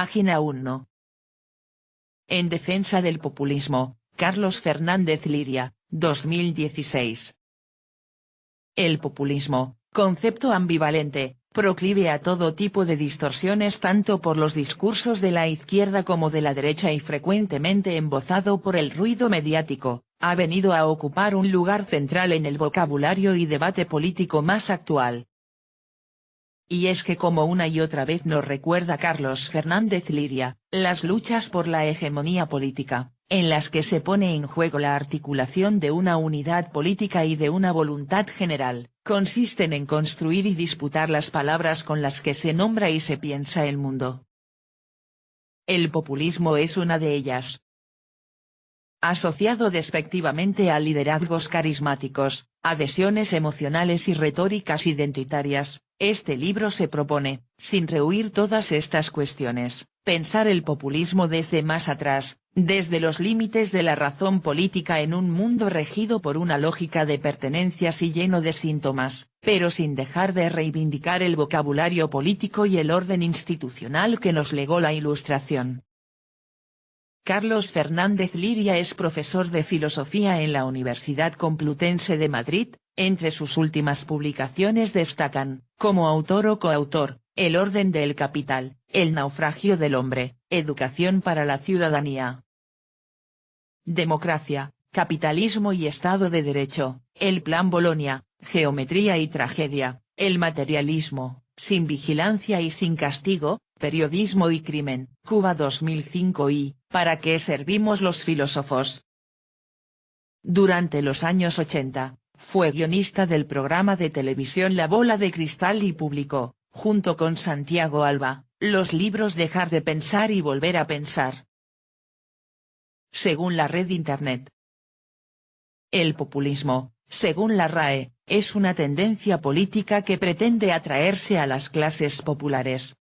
Página 1. En defensa del populismo, Carlos Fernández Liria, 2016. El populismo, concepto ambivalente, proclive a todo tipo de distorsiones tanto por los discursos de la izquierda como de la derecha y frecuentemente embozado por el ruido mediático, ha venido a ocupar un lugar central en el vocabulario y debate político más actual. Y es que como una y otra vez nos recuerda Carlos Fernández Liria, las luchas por la hegemonía política, en las que se pone en juego la articulación de una unidad política y de una voluntad general, consisten en construir y disputar las palabras con las que se nombra y se piensa el mundo. El populismo es una de ellas. Asociado despectivamente a liderazgos carismáticos, adhesiones emocionales y retóricas identitarias, este libro se propone, sin rehuir todas estas cuestiones, pensar el populismo desde más atrás, desde los límites de la razón política en un mundo regido por una lógica de pertenencias y lleno de síntomas, pero sin dejar de reivindicar el vocabulario político y el orden institucional que nos legó la Ilustración. Carlos Fernández Liria es profesor de filosofía en la Universidad Complutense de Madrid. Entre sus últimas publicaciones destacan, como autor o coautor, El orden del capital, El naufragio del hombre, Educación para la ciudadanía. Democracia, capitalismo y Estado de Derecho, El plan Bolonia, Geometría y tragedia, El materialismo, Sin vigilancia y sin castigo, Periodismo y crimen, Cuba 2005 y, ¿Para qué servimos los filósofos? Durante los años 80, fue guionista del programa de televisión La Bola de Cristal y publicó, junto con Santiago Alba, los libros Dejar de pensar y Volver a pensar. Según la red Internet. El populismo, según la RAE, es una tendencia política que pretende atraerse a las clases populares.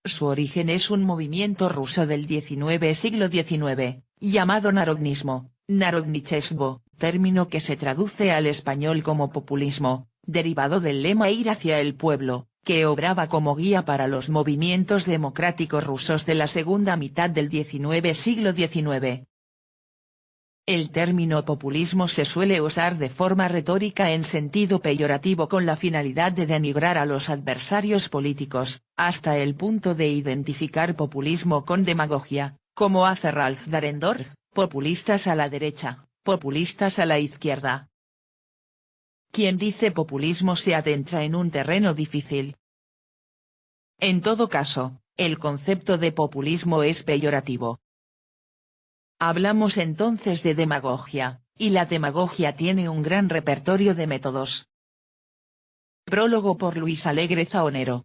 Su origen es un movimiento ruso del siglo XIX, llamado narodnismo, narodnichestvo, término que se traduce al español como populismo, derivado del lema ir hacia el pueblo, que obraba como guía para los movimientos democráticos rusos de la segunda mitad del siglo XIX. El término populismo se suele usar de forma retórica en sentido peyorativo con la finalidad de denigrar a los adversarios políticos, hasta el punto de identificar populismo con demagogia, como hace Ralph Dahrendorf, populistas a la derecha, populistas a la izquierda. Quien dice populismo se adentra en un terreno difícil. En todo caso, el concepto de populismo es peyorativo. Hablamos entonces de demagogia, y la demagogia tiene un gran repertorio de métodos. Prólogo por Luis Alegre Zaonero.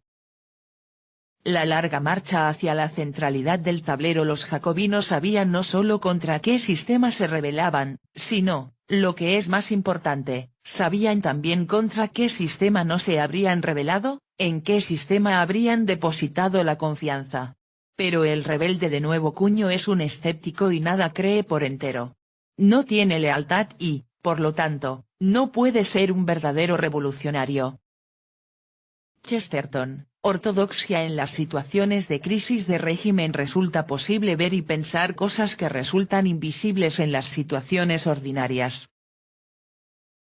La larga marcha hacia la centralidad del tablero. Los jacobinos sabían no solo contra qué sistema se rebelaban, sino, lo que es más importante, sabían también contra qué sistema no se habrían rebelado, en qué sistema habrían depositado la confianza. Pero el rebelde de nuevo cuño es un escéptico y nada cree por entero. No tiene lealtad y, por lo tanto, no puede ser un verdadero revolucionario. Chesterton, ortodoxia. En las situaciones de crisis de régimen resulta posible ver y pensar cosas que resultan invisibles en las situaciones ordinarias.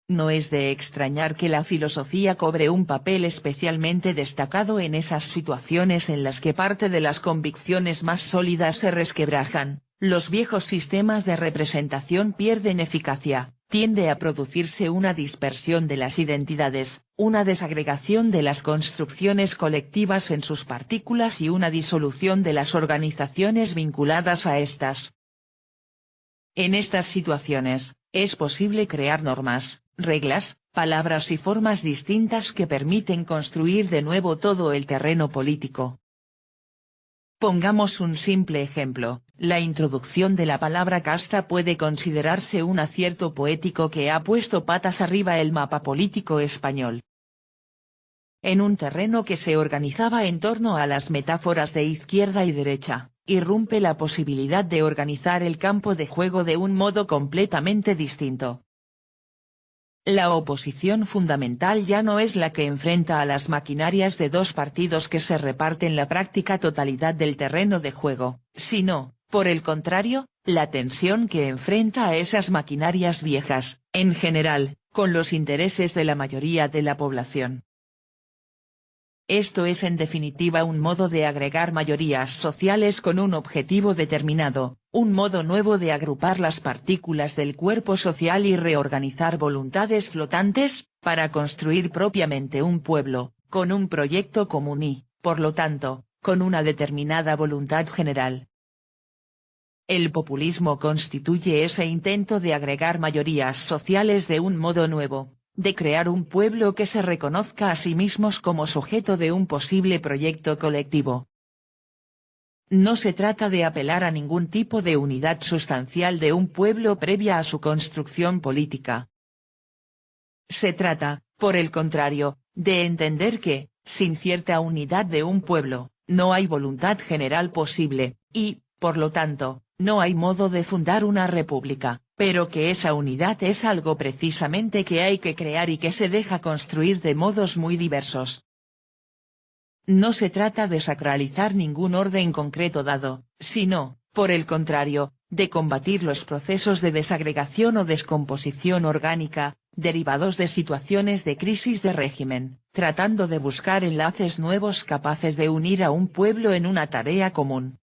No es de extrañar que la filosofía cobre un papel especialmente destacado en esas situaciones en las que parte de las convicciones más sólidas se resquebrajan, los viejos sistemas de representación pierden eficacia, tiende a producirse una dispersión de las identidades, una desagregación de las construcciones colectivas en sus partículas y una disolución de las organizaciones vinculadas a estas. En estas situaciones, es posible crear normas, reglas, palabras y formas distintas que permiten construir de nuevo todo el terreno político. Pongamos un simple ejemplo, la introducción de la palabra casta puede considerarse un acierto poético que ha puesto patas arriba el mapa político español. En un terreno que se organizaba en torno a las metáforas de izquierda y derecha, irrumpe la posibilidad de organizar el campo de juego de un modo completamente distinto. La oposición fundamental ya no es la que enfrenta a las maquinarias de dos partidos que se reparten la práctica totalidad del terreno de juego, sino, por el contrario, la tensión que enfrenta a esas maquinarias viejas, en general, con los intereses de la mayoría de la población. Esto es en definitiva un modo de agregar mayorías sociales con un objetivo determinado, un modo nuevo de agrupar las partículas del cuerpo social y reorganizar voluntades flotantes, para construir propiamente un pueblo, con un proyecto común y, por lo tanto, con una determinada voluntad general. El populismo constituye ese intento de agregar mayorías sociales de un modo nuevo, de crear un pueblo que se reconozca a sí mismos como sujeto de un posible proyecto colectivo. No se trata de apelar a ningún tipo de unidad sustancial de un pueblo previa a su construcción política. Se trata, por el contrario, de entender que, sin cierta unidad de un pueblo, no hay voluntad general posible, y, por lo tanto, no hay modo de fundar una república, pero que esa unidad es algo precisamente que hay que crear y que se deja construir de modos muy diversos. No se trata de sacralizar ningún orden concreto dado, sino, por el contrario, de combatir los procesos de desagregación o descomposición orgánica, derivados de situaciones de crisis de régimen, tratando de buscar enlaces nuevos capaces de unir a un pueblo en una tarea común.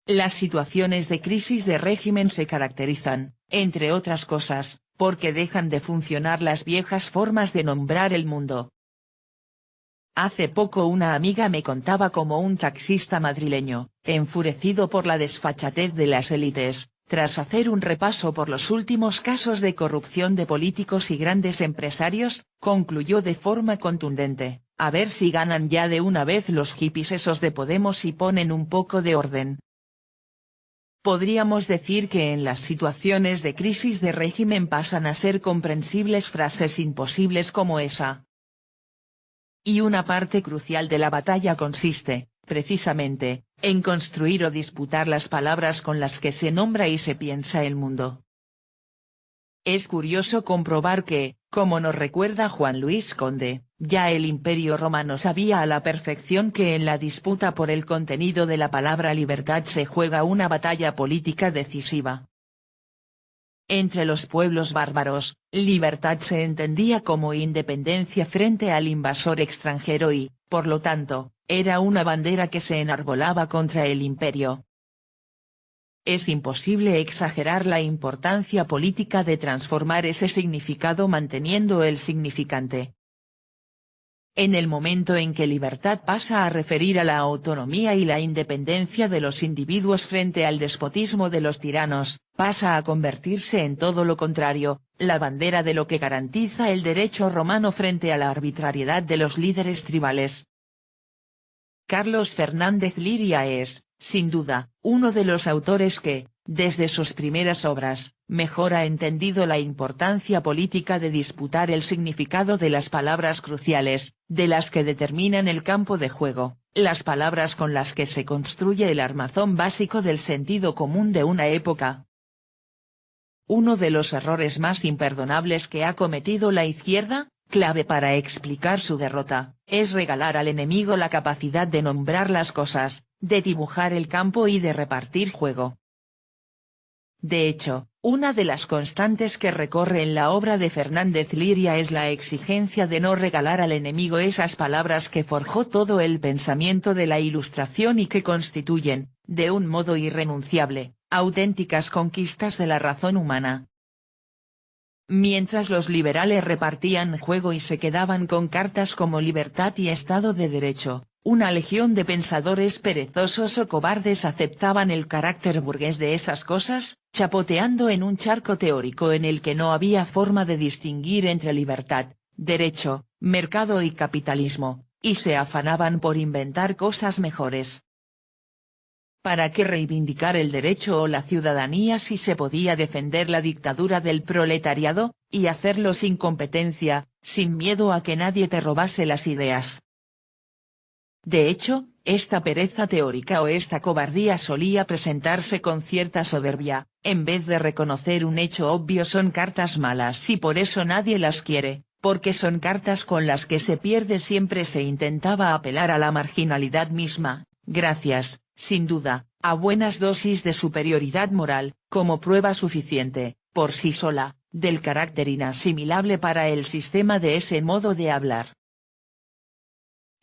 Las situaciones de crisis de régimen se caracterizan, entre otras cosas, porque dejan de funcionar las viejas formas de nombrar el mundo. Hace poco una amiga me contaba cómo un taxista madrileño, enfurecido por la desfachatez de las élites, tras hacer un repaso por los últimos casos de corrupción de políticos y grandes empresarios, concluyó de forma contundente: a ver si ganan ya de una vez los hippies esos de Podemos y ponen un poco de orden. Podríamos decir que en las situaciones de crisis de régimen pasan a ser comprensibles frases imposibles como esa. Y una parte crucial de la batalla consiste, precisamente, en construir o disputar las palabras con las que se nombra y se piensa el mundo. Es curioso comprobar que, como nos recuerda Juan Luis Conde, ya el Imperio Romano sabía a la perfección que en la disputa por el contenido de la palabra libertad se juega una batalla política decisiva. Entre los pueblos bárbaros, libertad se entendía como independencia frente al invasor extranjero y, por lo tanto, era una bandera que se enarbolaba contra el imperio. Es imposible exagerar la importancia política de transformar ese significado manteniendo el significante. En el momento en que libertad pasa a referir a la autonomía y la independencia de los individuos frente al despotismo de los tiranos, pasa a convertirse en todo lo contrario, la bandera de lo que garantiza el derecho romano frente a la arbitrariedad de los líderes tribales. Carlos Fernández Liria es, sin duda, uno de los autores que, desde sus primeras obras, mejor ha entendido la importancia política de disputar el significado de las palabras cruciales, de las que determinan el campo de juego, las palabras con las que se construye el armazón básico del sentido común de una época. Uno de los errores más imperdonables que ha cometido la izquierda, clave para explicar su derrota, es regalar al enemigo la capacidad de nombrar las cosas, de dibujar el campo y de repartir juego. De hecho, una de las constantes que recorre en la obra de Fernández Liria es la exigencia de no regalar al enemigo esas palabras que forjó todo el pensamiento de la Ilustración y que constituyen, de un modo irrenunciable, auténticas conquistas de la razón humana. Mientras los liberales repartían juego y se quedaban con cartas como libertad y Estado de Derecho, una legión de pensadores perezosos o cobardes aceptaban el carácter burgués de esas cosas, chapoteando en un charco teórico en el que no había forma de distinguir entre libertad, derecho, mercado y capitalismo, y se afanaban por inventar cosas mejores. ¿Para qué reivindicar el derecho o la ciudadanía si se podía defender la dictadura del proletariado, y hacerlo sin competencia, sin miedo a que nadie te robase las ideas? De hecho, esta pereza teórica o esta cobardía solía presentarse con cierta soberbia, en vez de reconocer un hecho obvio. Son cartas malas y por eso nadie las quiere, porque son cartas con las que se pierde. Siempre se intentaba apelar a la marginalidad misma, gracias, sin duda, a buenas dosis de superioridad moral, como prueba suficiente, por sí sola, del carácter inasimilable para el sistema de ese modo de hablar.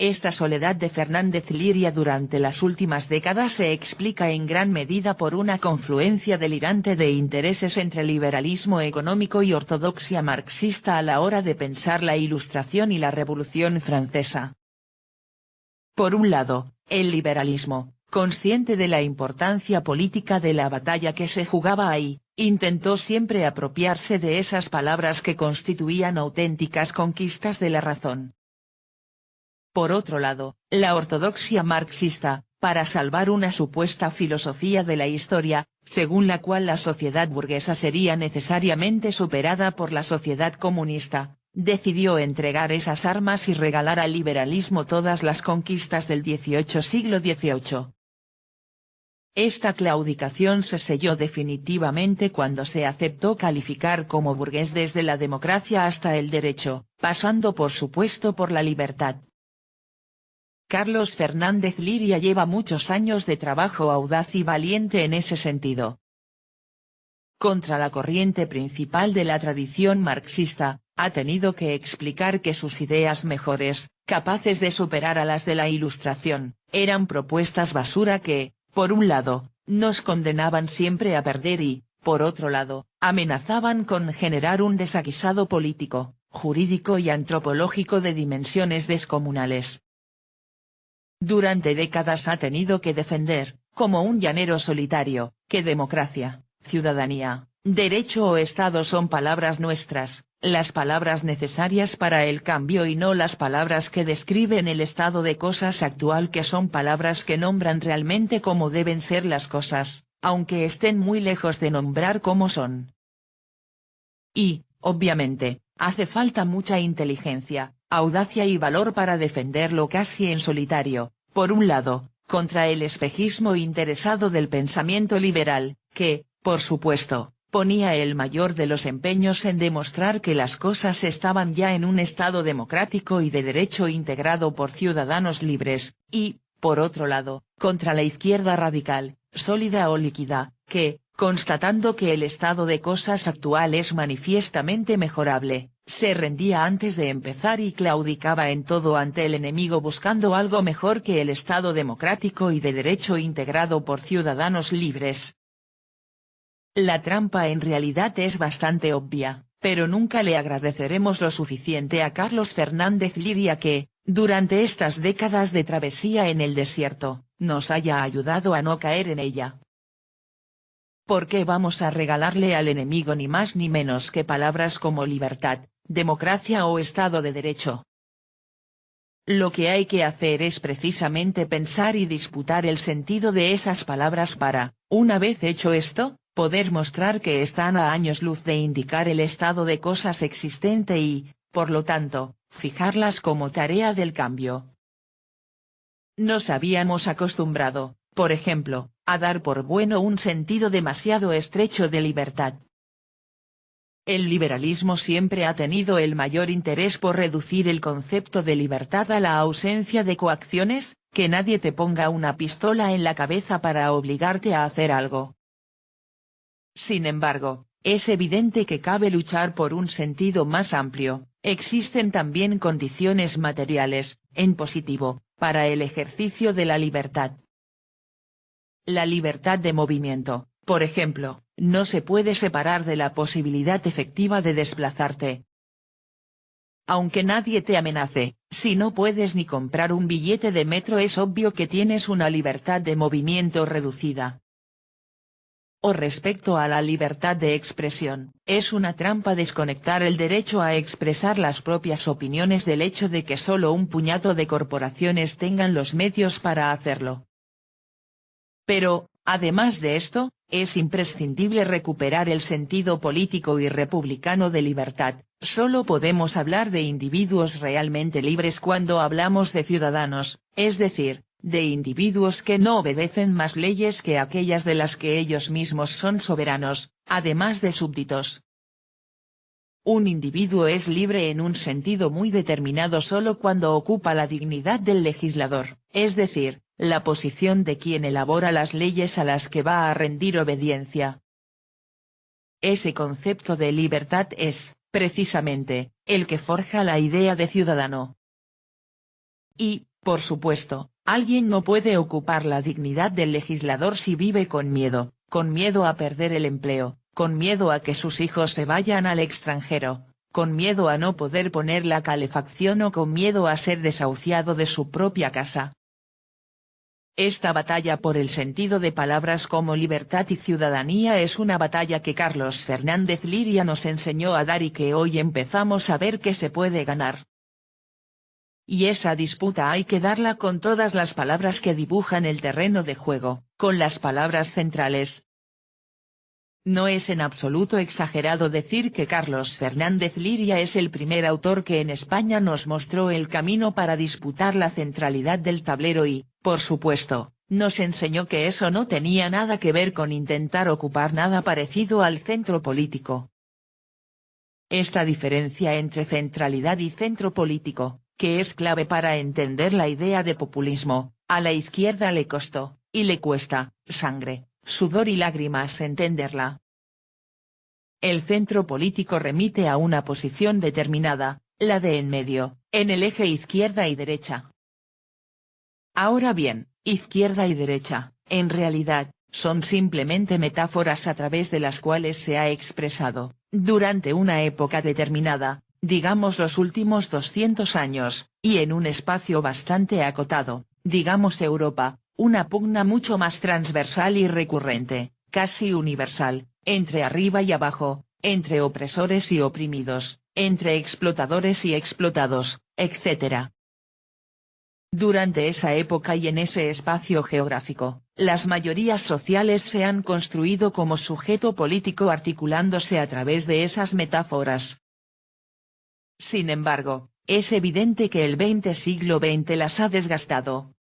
Esta soledad de Fernández Liria durante las últimas décadas se explica en gran medida por una confluencia delirante de intereses entre liberalismo económico y ortodoxia marxista a la hora de pensar la Ilustración y la Revolución Francesa. Por un lado, el liberalismo, consciente de la importancia política de la batalla que se jugaba ahí, intentó siempre apropiarse de esas palabras que constituían auténticas conquistas de la razón. Por otro lado, la ortodoxia marxista, para salvar una supuesta filosofía de la historia, según la cual la sociedad burguesa sería necesariamente superada por la sociedad comunista, decidió entregar esas armas y regalar al liberalismo todas las conquistas del siglo XVIII. Esta claudicación se selló definitivamente cuando se aceptó calificar como burgués desde la democracia hasta el derecho, pasando por supuesto por la libertad. Carlos Fernández Liria lleva muchos años de trabajo audaz y valiente en ese sentido. Contra la corriente principal de la tradición marxista, ha tenido que explicar que sus ideas mejores, capaces de superar a las de la Ilustración, eran propuestas basura que, por un lado, nos condenaban siempre a perder y, por otro lado, amenazaban con generar un desaguisado político, jurídico y antropológico de dimensiones descomunales. Durante décadas ha tenido que defender, como un llanero solitario, que democracia, ciudadanía, derecho o Estado son palabras nuestras, las palabras necesarias para el cambio y no las palabras que describen el estado de cosas actual, que son palabras que nombran realmente cómo deben ser las cosas, aunque estén muy lejos de nombrar cómo son. Y, obviamente, hace falta mucha inteligencia, audacia y valor para defenderlo casi en solitario, por un lado, contra el espejismo interesado del pensamiento liberal, que, por supuesto, ponía el mayor de los empeños en demostrar que las cosas estaban ya en un estado democrático y de derecho integrado por ciudadanos libres, y, por otro lado, contra la izquierda radical, sólida o líquida, que, constatando que el estado de cosas actual es manifiestamente mejorable, se rendía antes de empezar y claudicaba en todo ante el enemigo buscando algo mejor que el estado democrático y de derecho integrado por ciudadanos libres. La trampa en realidad es bastante obvia, pero nunca le agradeceremos lo suficiente a Carlos Fernández Liria que, durante estas décadas de travesía en el desierto, nos haya ayudado a no caer en ella. ¿Por qué vamos a regalarle al enemigo ni más ni menos que palabras como libertad, democracia o Estado de Derecho? Lo que hay que hacer es precisamente pensar y disputar el sentido de esas palabras para, una vez hecho esto, poder mostrar que están a años luz de indicar el estado de cosas existente y, por lo tanto, fijarlas como tarea del cambio. Nos habíamos acostumbrado, por ejemplo, a dar por bueno un sentido demasiado estrecho de libertad. El liberalismo siempre ha tenido el mayor interés por reducir el concepto de libertad a la ausencia de coacciones, que nadie te ponga una pistola en la cabeza para obligarte a hacer algo. Sin embargo, es evidente que cabe luchar por un sentido más amplio. Existen también condiciones materiales, en positivo, para el ejercicio de la libertad. La libertad de movimiento, por ejemplo, no se puede separar de la posibilidad efectiva de desplazarte. Aunque nadie te amenace, si no puedes ni comprar un billete de metro es obvio que tienes una libertad de movimiento reducida. O respecto a la libertad de expresión, es una trampa desconectar el derecho a expresar las propias opiniones del hecho de que solo un puñado de corporaciones tengan los medios para hacerlo. Pero, además de esto, es imprescindible recuperar el sentido político y republicano de libertad. Solo podemos hablar de individuos realmente libres cuando hablamos de ciudadanos, es decir, de individuos que no obedecen más leyes que aquellas de las que ellos mismos son soberanos, además de súbditos. Un individuo es libre en un sentido muy determinado solo cuando ocupa la dignidad del legislador, es decir, la posición de quien elabora las leyes a las que va a rendir obediencia. Ese concepto de libertad es, precisamente, el que forja la idea de ciudadano. Y, por supuesto, alguien no puede ocupar la dignidad del legislador si vive con miedo a perder el empleo, con miedo a que sus hijos se vayan al extranjero, con miedo a no poder poner la calefacción o con miedo a ser desahuciado de su propia casa. Esta batalla por el sentido de palabras como libertad y ciudadanía es una batalla que Carlos Fernández Liria nos enseñó a dar y que hoy empezamos a ver que se puede ganar. Y esa disputa hay que darla con todas las palabras que dibujan el terreno de juego, con las palabras centrales. No es en absoluto exagerado decir que Carlos Fernández Liria es el primer autor que en España nos mostró el camino para disputar la centralidad del tablero y, por supuesto, nos enseñó que eso no tenía nada que ver con intentar ocupar nada parecido al centro político. Esta diferencia entre centralidad y centro político, que es clave para entender la idea de populismo, a la izquierda le costó, y le cuesta, sangre, sudor y lágrimas entenderla. El centro político remite a una posición determinada, la de en medio, en el eje izquierda y derecha. Ahora bien, izquierda y derecha, en realidad, son simplemente metáforas a través de las cuales se ha expresado, durante una época determinada, digamos los últimos 200 años, y en un espacio bastante acotado, digamos Europa, una pugna mucho más transversal y recurrente, casi universal, entre arriba y abajo, entre opresores y oprimidos, entre explotadores y explotados, etc. Durante esa época y en ese espacio geográfico, las mayorías sociales se han construido como sujeto político articulándose a través de esas metáforas. Sin embargo, es evidente que el siglo XX las ha desgastado.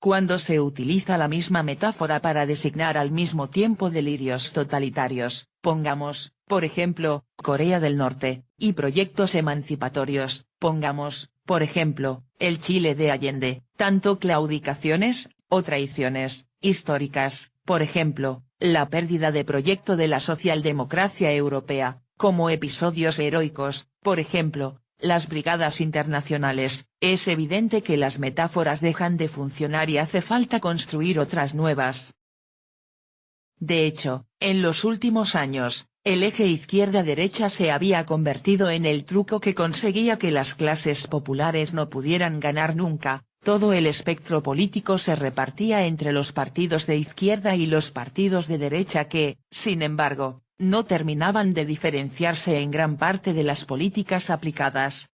Cuando se utiliza la misma metáfora para designar al mismo tiempo delirios totalitarios, pongamos, por ejemplo, Corea del Norte, y proyectos emancipatorios, pongamos, por ejemplo, el Chile de Allende, tanto claudicaciones, o traiciones, históricas, por ejemplo, la pérdida de proyecto de la socialdemocracia europea, como episodios heroicos, por ejemplo, las brigadas internacionales, es evidente que las metáforas dejan de funcionar y hace falta construir otras nuevas. De hecho, en los últimos años, el eje izquierda-derecha se había convertido en el truco que conseguía que las clases populares no pudieran ganar nunca, todo el espectro político se repartía entre los partidos de izquierda y los partidos de derecha que, sin embargo, no terminaban de diferenciarse en gran parte de las políticas aplicadas.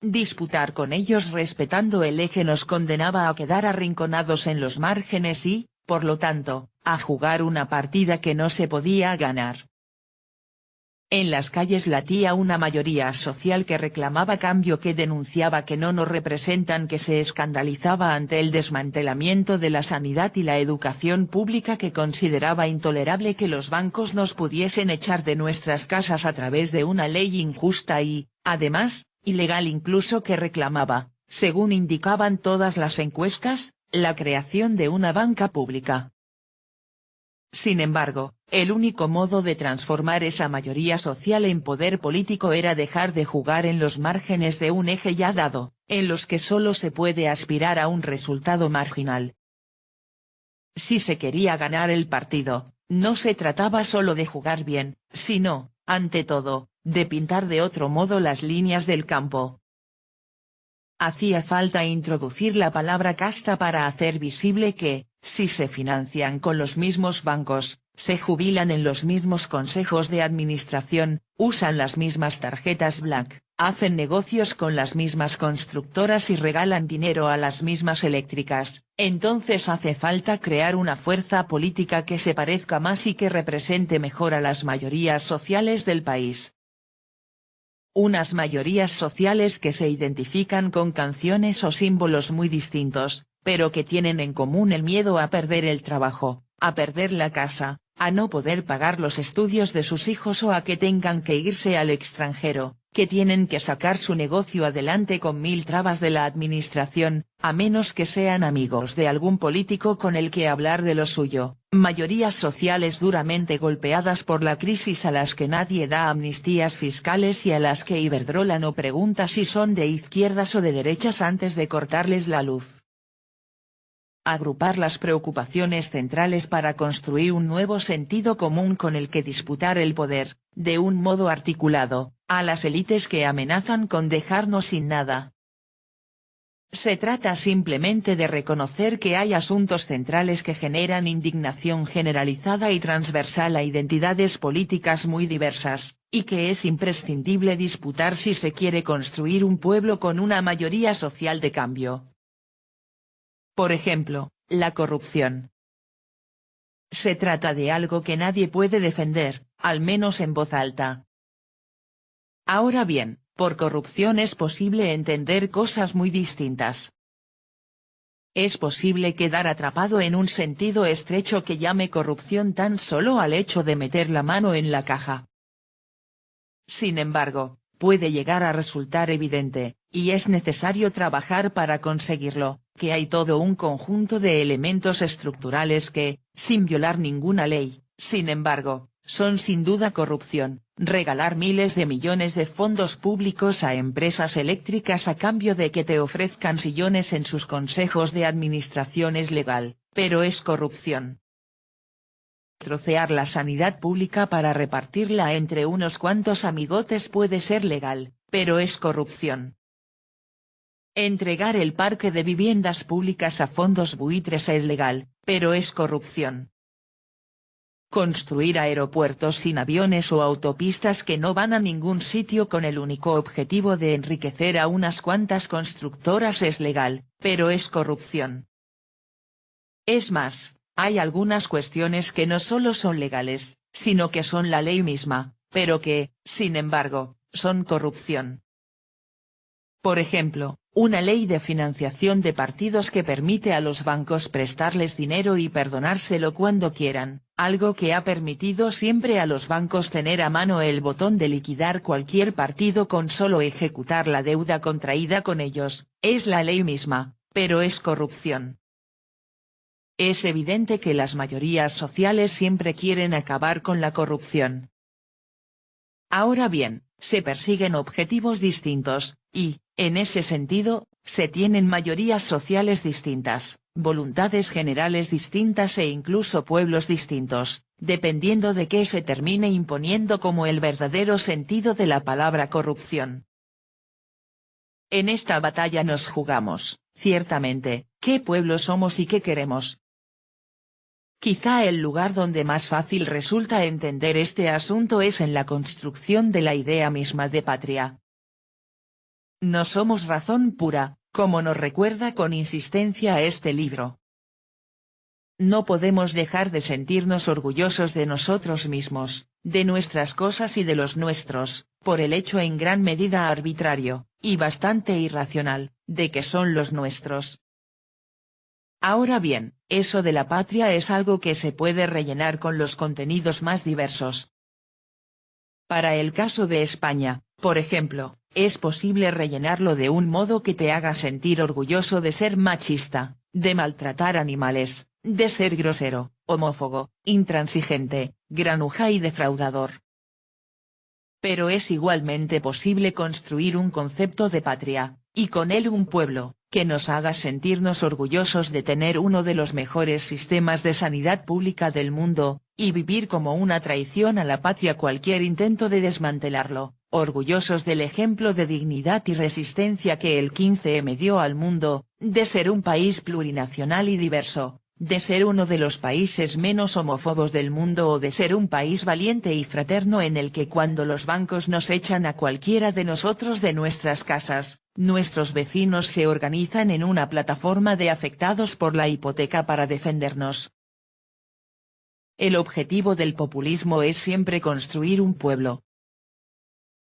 Disputar con ellos respetando el eje nos condenaba a quedar arrinconados en los márgenes y, por lo tanto, a jugar una partida que no se podía ganar. En las calles latía una mayoría social que reclamaba cambio, que denunciaba que no nos representan, que se escandalizaba ante el desmantelamiento de la sanidad y la educación pública, que consideraba intolerable que los bancos nos pudiesen echar de nuestras casas a través de una ley injusta y, además, ilegal incluso, que reclamaba, según indicaban todas las encuestas, la creación de una banca pública. Sin embargo, el único modo de transformar esa mayoría social en poder político era dejar de jugar en los márgenes de un eje ya dado, en los que solo se puede aspirar a un resultado marginal. Si se quería ganar el partido, no se trataba solo de jugar bien, sino, ante todo, de pintar de otro modo las líneas del campo. Hacía falta introducir la palabra casta para hacer visible que, si se financian con los mismos bancos, se jubilan en los mismos consejos de administración, usan las mismas tarjetas Black, hacen negocios con las mismas constructoras y regalan dinero a las mismas eléctricas, entonces hace falta crear una fuerza política que se parezca más y que represente mejor a las mayorías sociales del país. unas mayorías sociales que se identifican con canciones o símbolos muy distintos, pero que tienen en común el miedo a perder el trabajo, a perder la casa, a no poder pagar los estudios de sus hijos o a que tengan que irse al extranjero, que tienen que sacar su negocio adelante con 1000 trabas de la administración, a menos que sean amigos de algún político con el que hablar de lo suyo, mayorías sociales duramente golpeadas por la crisis a las que nadie da amnistías fiscales y a las que Iberdrola no pregunta si son de izquierdas o de derechas antes de cortarles la luz. Agrupar las preocupaciones centrales para construir un nuevo sentido común con el que disputar el poder, de un modo articulado, a las élites que amenazan con dejarnos sin nada. Se trata simplemente de reconocer que hay asuntos centrales que generan indignación generalizada y transversal a identidades políticas muy diversas, y que es imprescindible disputar si se quiere construir un pueblo con una mayoría social de cambio. Por ejemplo, la corrupción. Se trata de algo que nadie puede defender, al menos en voz alta. Ahora bien, por corrupción es posible entender cosas muy distintas. Es posible quedar atrapado en un sentido estrecho que llame corrupción tan solo al hecho de meter la mano en la caja. Sin embargo, puede llegar a resultar evidente, y es necesario trabajar para conseguirlo, que hay todo un conjunto de elementos estructurales que, sin violar ninguna ley, sin embargo, son sin duda corrupción. Regalar miles de millones de fondos públicos a empresas eléctricas a cambio de que te ofrezcan sillones en sus consejos de administración es legal, pero es corrupción. Trocear la sanidad pública para repartirla entre unos cuantos amigotes puede ser legal, pero es corrupción. Entregar el parque de viviendas públicas a fondos buitres es legal, pero es corrupción. Construir aeropuertos sin aviones o autopistas que no van a ningún sitio con el único objetivo de enriquecer a unas cuantas constructoras es legal, pero es corrupción. Es más, hay algunas cuestiones que no solo son legales, sino que son la ley misma, pero que, sin embargo, son corrupción. Por ejemplo, una ley de financiación de partidos que permite a los bancos prestarles dinero y perdonárselo cuando quieran, algo que ha permitido siempre a los bancos tener a mano el botón de liquidar cualquier partido con solo ejecutar la deuda contraída con ellos, es la ley misma, pero es corrupción. Es evidente que las mayorías sociales siempre quieren acabar con la corrupción. Ahora bien, se persiguen objetivos distintos, y, en ese sentido, se tienen mayorías sociales distintas, voluntades generales distintas e incluso pueblos distintos, dependiendo de qué se termine imponiendo como el verdadero sentido de la palabra corrupción. En esta batalla nos jugamos, ciertamente, qué pueblo somos y qué queremos. Quizá el lugar donde más fácil resulta entender este asunto es en la construcción de la idea misma de patria. No somos razón pura, como nos recuerda con insistencia este libro. No podemos dejar de sentirnos orgullosos de nosotros mismos, de nuestras cosas y de los nuestros, por el hecho en gran medida arbitrario, y bastante irracional, de que son los nuestros. Ahora bien, eso de la patria es algo que se puede rellenar con los contenidos más diversos. Para el caso de España, por ejemplo, es posible rellenarlo de un modo que te haga sentir orgulloso de ser machista, de maltratar animales, de ser grosero, homófobo, intransigente, granuja y defraudador. Pero es igualmente posible construir un concepto de patria, y con él un pueblo, que nos haga sentirnos orgullosos de tener uno de los mejores sistemas de sanidad pública del mundo, y vivir como una traición a la patria cualquier intento de desmantelarlo, orgullosos del ejemplo de dignidad y resistencia que el 15M dio al mundo, de ser un país plurinacional y diverso, de ser uno de los países menos homófobos del mundo o de ser un país valiente y fraterno en el que cuando los bancos nos echan a cualquiera de nosotros de nuestras casas, nuestros vecinos se organizan en una plataforma de afectados por la hipoteca para defendernos. El objetivo del populismo es siempre construir un pueblo.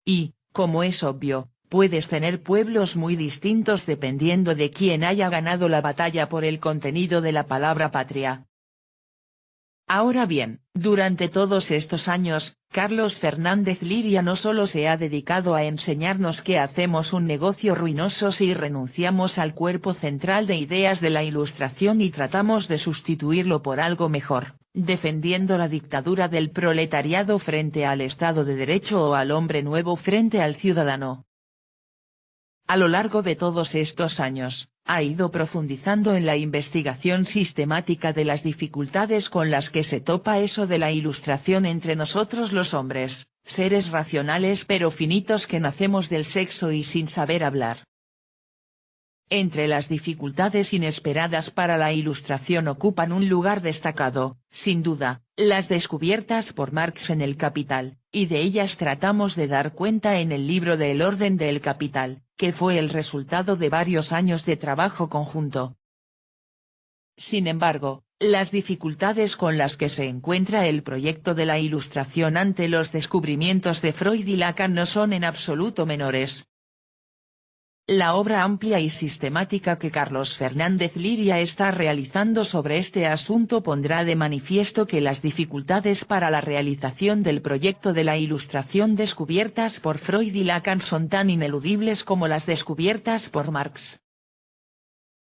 Y, como es obvio, puedes tener pueblos muy distintos dependiendo de quién haya ganado la batalla por el contenido de la palabra patria. Ahora bien, durante todos estos años, Carlos Fernández Liria no solo se ha dedicado a enseñarnos que hacemos un negocio ruinoso si renunciamos al cuerpo central de ideas de la Ilustración y tratamos de sustituirlo por algo mejor, defendiendo la dictadura del proletariado frente al Estado de Derecho o al hombre nuevo frente al ciudadano. A lo largo de todos estos años, ha ido profundizando en la investigación sistemática de las dificultades con las que se topa eso de la Ilustración entre nosotros los hombres, seres racionales pero finitos que nacemos del sexo y sin saber hablar. Entre las dificultades inesperadas para la Ilustración ocupan un lugar destacado, sin duda, las descubiertas por Marx en El Capital, y de ellas tratamos de dar cuenta en el libro de El orden del Capital, que fue el resultado de varios años de trabajo conjunto. Sin embargo, las dificultades con las que se encuentra el proyecto de la Ilustración ante los descubrimientos de Freud y Lacan no son en absoluto menores. La obra amplia y sistemática que Carlos Fernández Liria está realizando sobre este asunto pondrá de manifiesto que las dificultades para la realización del proyecto de la Ilustración descubiertas por Freud y Lacan son tan ineludibles como las descubiertas por Marx.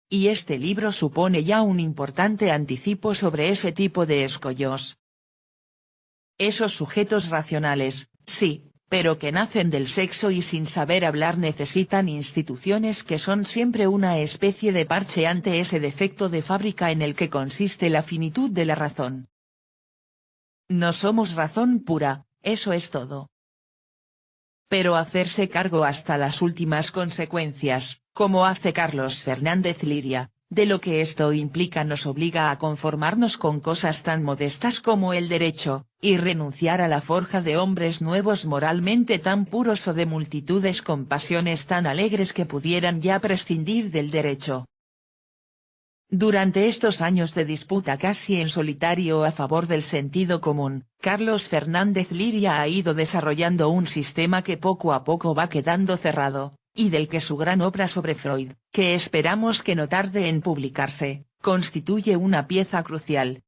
Y este libro supone ya un importante anticipo sobre ese tipo de escollos. Esos sujetos racionales, sí, pero que nacen del sexo y sin saber hablar necesitan instituciones que son siempre una especie de parche ante ese defecto de fábrica en el que consiste la finitud de la razón. No somos razón pura, eso es todo. Pero hacerse cargo hasta las últimas consecuencias, como hace Carlos Fernández Liria, de lo que esto implica nos obliga a conformarnos con cosas tan modestas como el derecho, y renunciar a la forja de hombres nuevos moralmente tan puros o de multitudes con pasiones tan alegres que pudieran ya prescindir del derecho. Durante estos años de disputa casi en solitario a favor del sentido común, Carlos Fernández Liria ha ido desarrollando un sistema que poco a poco va quedando cerrado, y del que su gran obra sobre Freud, que esperamos que no tarde en publicarse, constituye una pieza crucial.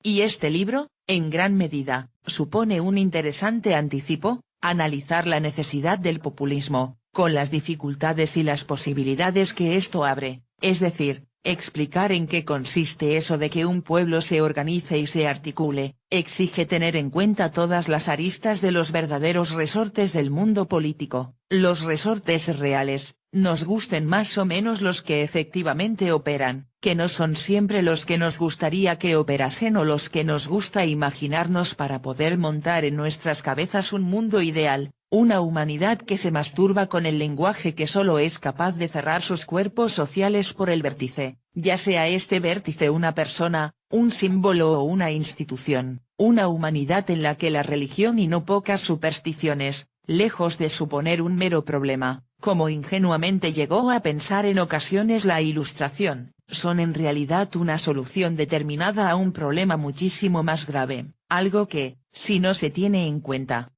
Y este libro, en gran medida, supone un interesante anticipo, analizar la necesidad del populismo, con las dificultades y las posibilidades que esto abre, es decir, explicar en qué consiste eso de que un pueblo se organice y se articule, exige tener en cuenta todas las aristas de los verdaderos resortes del mundo político, los resortes reales, nos gusten más o menos los que efectivamente operan, que no son siempre los que nos gustaría que operasen o los que nos gusta imaginarnos para poder montar en nuestras cabezas un mundo ideal, una humanidad que se masturba con el lenguaje que solo es capaz de cerrar sus cuerpos sociales por el vértice, ya sea este vértice una persona, un símbolo o una institución, una humanidad en la que la religión y no pocas supersticiones, lejos de suponer un mero problema, como ingenuamente llegó a pensar en ocasiones la Ilustración, son en realidad una solución determinada a un problema muchísimo más grave, algo que, si no se tiene en cuenta,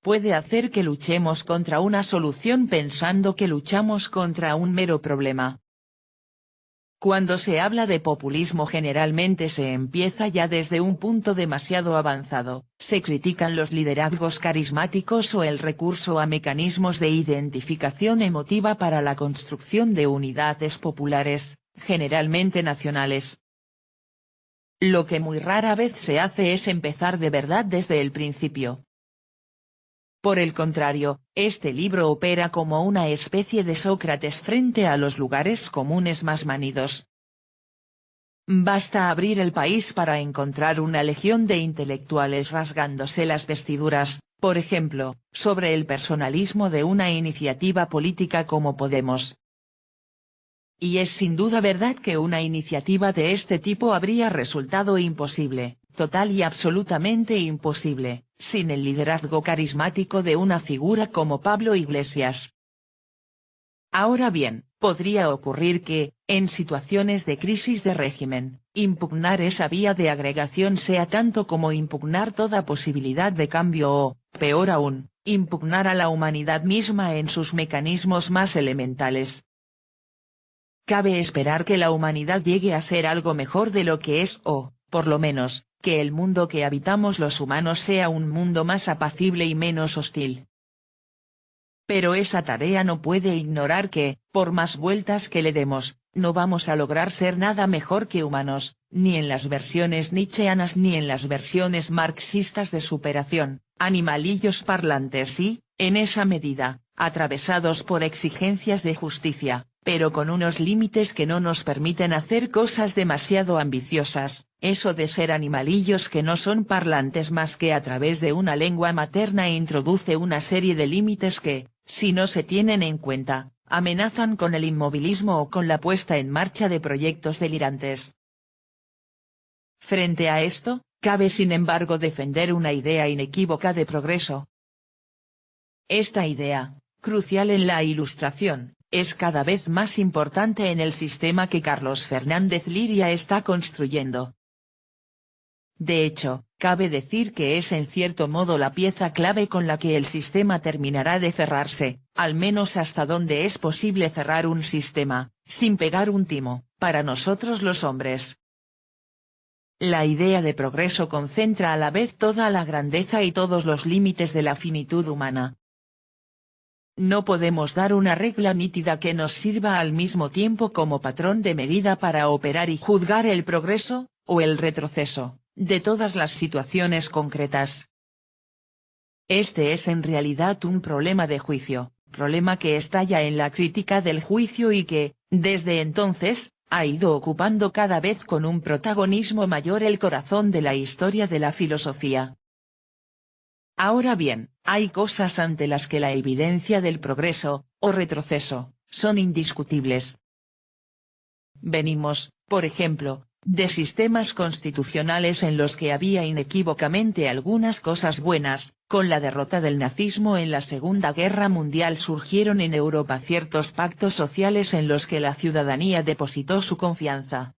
puede hacer que luchemos contra una solución pensando que luchamos contra un mero problema. Cuando se habla de populismo generalmente se empieza ya desde un punto demasiado avanzado, se critican los liderazgos carismáticos o el recurso a mecanismos de identificación emotiva para la construcción de unidades populares, generalmente nacionales. Lo que muy rara vez se hace es empezar de verdad desde el principio. Por el contrario, este libro opera como una especie de Sócrates frente a los lugares comunes más manidos. Basta abrir el país para encontrar una legión de intelectuales rasgándose las vestiduras, por ejemplo, sobre el personalismo de una iniciativa política como Podemos. Y es sin duda verdad que una iniciativa de este tipo habría resultado imposible, total y absolutamente imposible, sin el liderazgo carismático de una figura como Pablo Iglesias. Ahora bien, podría ocurrir que, en situaciones de crisis de régimen, impugnar esa vía de agregación sea tanto como impugnar toda posibilidad de cambio o, Peor aún, impugnar a la humanidad misma en sus mecanismos más elementales. Cabe esperar que la humanidad llegue a ser algo mejor de lo que es o, por lo menos, que el mundo que habitamos los humanos sea un mundo más apacible y menos hostil. Pero esa tarea no puede ignorar que, por más vueltas que le demos, no vamos a lograr ser nada mejor que humanos, ni en las versiones nietzscheanas ni en las versiones marxistas de superación, animalillos parlantes y, en esa medida, atravesados por exigencias de justicia, pero con unos límites que no nos permiten hacer cosas demasiado ambiciosas, eso de ser animalillos que no son parlantes más que a través de una lengua materna introduce una serie de límites que, si no se tienen en cuenta, amenazan con el inmovilismo o con la puesta en marcha de proyectos delirantes. Frente a esto, cabe sin embargo defender una idea inequívoca de progreso. Esta idea, crucial en la Ilustración, es cada vez más importante en el sistema que Carlos Fernández Liria está construyendo. De hecho, cabe decir que es en cierto modo la pieza clave con la que el sistema terminará de cerrarse, al menos hasta donde es posible cerrar un sistema, sin pegar un timo, para nosotros los hombres. La idea de progreso concentra a la vez toda la grandeza y todos los límites de la finitud humana. No podemos dar una regla nítida que nos sirva al mismo tiempo como patrón de medida para operar y juzgar el progreso, o el retroceso, de todas las situaciones concretas. Este es en realidad un problema de juicio, problema que estalla en la crítica del juicio y que, desde entonces, ha ido ocupando cada vez con un protagonismo mayor el corazón de la historia de la filosofía. Ahora bien, hay cosas ante las que la evidencia del progreso, o retroceso, son indiscutibles. Venimos, por ejemplo, de sistemas constitucionales en los que había inequívocamente algunas cosas buenas. Con la derrota del nazismo en la Segunda Guerra Mundial surgieron en Europa ciertos pactos sociales en los que la ciudadanía depositó su confianza.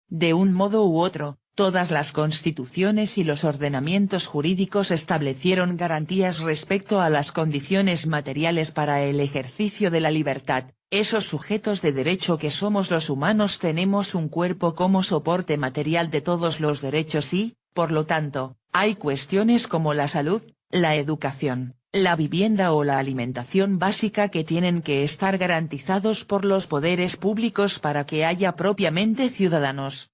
De un modo u otro, todas las constituciones y los ordenamientos jurídicos establecieron garantías respecto a las condiciones materiales para el ejercicio de la libertad. Esos sujetos de derecho que somos los humanos tenemos un cuerpo como soporte material de todos los derechos y, por lo tanto, hay cuestiones como la salud, la educación, la vivienda o la alimentación básica que tienen que estar garantizados por los poderes públicos para que haya propiamente ciudadanos.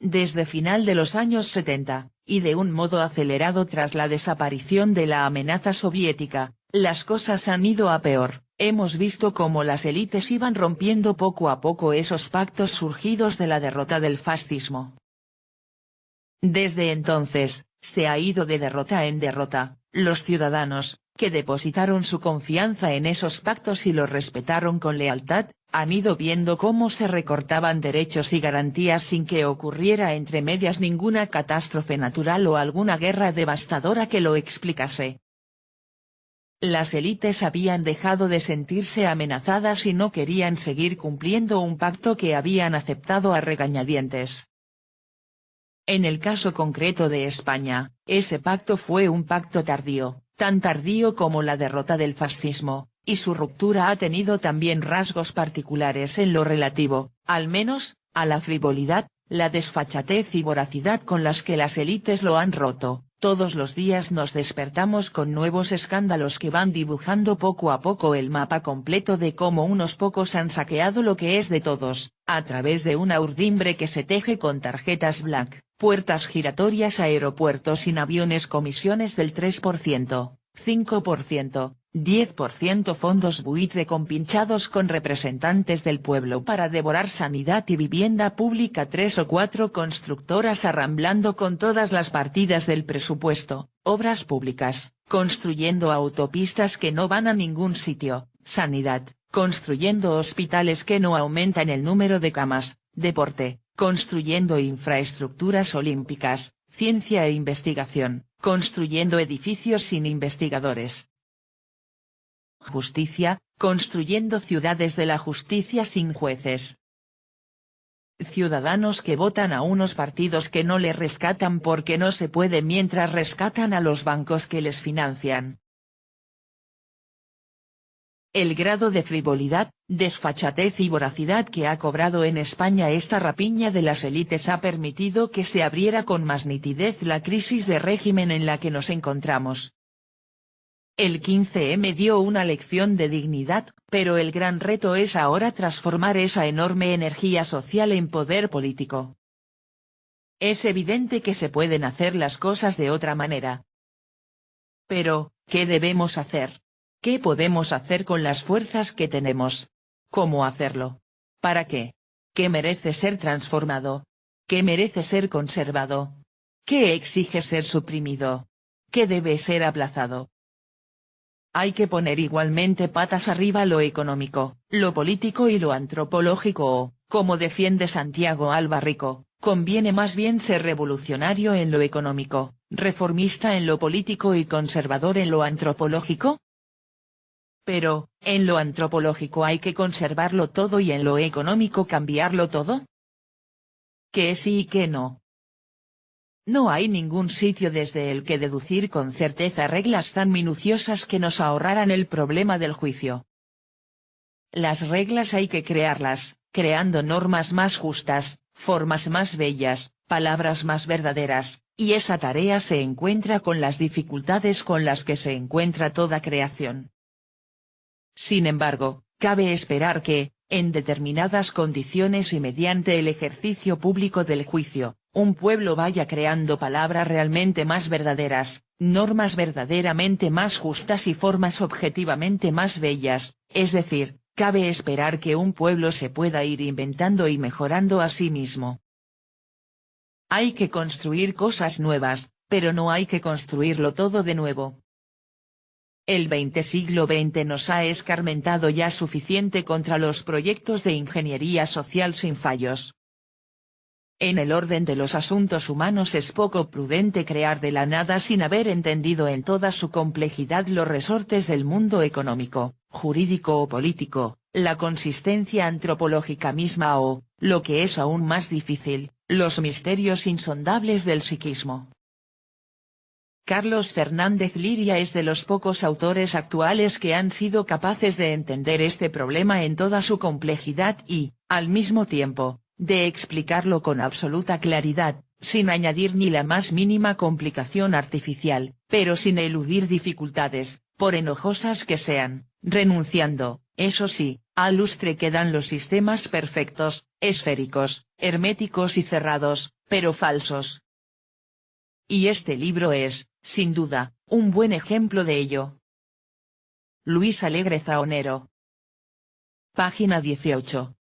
Desde final de los años 70, y de un modo acelerado tras la desaparición de la amenaza soviética, las cosas han ido a peor. Hemos visto cómo las élites iban rompiendo poco a poco esos pactos surgidos de la derrota del fascismo. Desde entonces, se ha ido de derrota en derrota. Los ciudadanos, que depositaron su confianza en esos pactos y los respetaron con lealtad, han ido viendo cómo se recortaban derechos y garantías sin que ocurriera entre medias ninguna catástrofe natural o alguna guerra devastadora que lo explicase. Las élites habían dejado de sentirse amenazadas y no querían seguir cumpliendo un pacto que habían aceptado a regañadientes. En el caso concreto de España, ese pacto fue un pacto tardío, tan tardío como la derrota del fascismo, y su ruptura ha tenido también rasgos particulares en lo relativo, al menos, a la frivolidad, la desfachatez y voracidad con las que las élites lo han roto. Todos los días nos despertamos con nuevos escándalos que van dibujando poco a poco el mapa completo de cómo unos pocos han saqueado lo que es de todos, a través de una urdimbre que se teje con tarjetas black, puertas giratorias, aeropuertos sin aviones, comisiones del 3%, 5%, 10%, fondos buitre compinchados con representantes del pueblo para devorar sanidad y vivienda pública, 3 o 4 constructoras arramblando con todas las partidas del presupuesto, obras públicas, construyendo autopistas que no van a ningún sitio, sanidad, construyendo hospitales que no aumentan el número de camas, deporte, construyendo infraestructuras olímpicas, ciencia e investigación, construyendo edificios sin investigadores. Justicia, construyendo ciudades de la justicia sin jueces. ciudadanos que votan a unos partidos que no les rescatan porque no se puede mientras rescatan a los bancos que les financian. El grado de frivolidad, desfachatez y voracidad que ha cobrado en España esta rapiña de las élites ha permitido que se abriera con más nitidez la crisis de régimen en la que nos encontramos. El 15M dio una lección de dignidad, pero el gran reto es ahora transformar esa enorme energía social en poder político. Es evidente que se pueden hacer las cosas de otra manera. Pero, ¿qué debemos hacer? ¿Qué podemos hacer con las fuerzas que tenemos? ¿Cómo hacerlo? ¿Para qué? ¿Qué merece ser transformado? ¿Qué merece ser conservado? ¿Qué exige ser suprimido? ¿Qué debe ser aplazado? Hay que poner igualmente patas arriba lo económico, lo político y lo antropológico o, como defiende Santiago Alba Rico, conviene más bien ser revolucionario en lo económico, reformista en lo político y conservador en lo antropológico. Pero, ¿en lo antropológico hay que conservarlo todo y en lo económico cambiarlo todo? ¿Qué sí y qué no? No hay ningún sitio desde el que deducir con certeza reglas tan minuciosas que nos ahorraran el problema del juicio. Las reglas hay que crearlas, creando normas más justas, formas más bellas, palabras más verdaderas, y esa tarea se encuentra con las dificultades con las que se encuentra toda creación. Sin embargo, cabe esperar que, en determinadas condiciones y mediante el ejercicio público del juicio, un pueblo vaya creando palabras realmente más verdaderas, normas verdaderamente más justas y formas objetivamente más bellas, es decir, cabe esperar que un pueblo se pueda ir inventando y mejorando a sí mismo. Hay que construir cosas nuevas, pero no hay que construirlo todo de nuevo. El siglo XX nos ha escarmentado ya suficiente contra los proyectos de ingeniería social sin fallos. En el orden de los asuntos humanos es poco prudente crear de la nada sin haber entendido en toda su complejidad los resortes del mundo económico, jurídico o político, la consistencia antropológica misma o, lo que es aún más difícil, los misterios insondables del psiquismo. Carlos Fernández Liria es de los pocos autores actuales que han sido capaces de entender este problema en toda su complejidad y, al mismo tiempo, de explicarlo con absoluta claridad, sin añadir ni la más mínima complicación artificial, pero sin eludir dificultades, por enojosas que sean, renunciando, eso sí, al lustre que dan los sistemas perfectos, esféricos, herméticos y cerrados, pero falsos. Y este libro es, sin duda, un buen ejemplo de ello. Luis Alegre Zaonero. Página 18.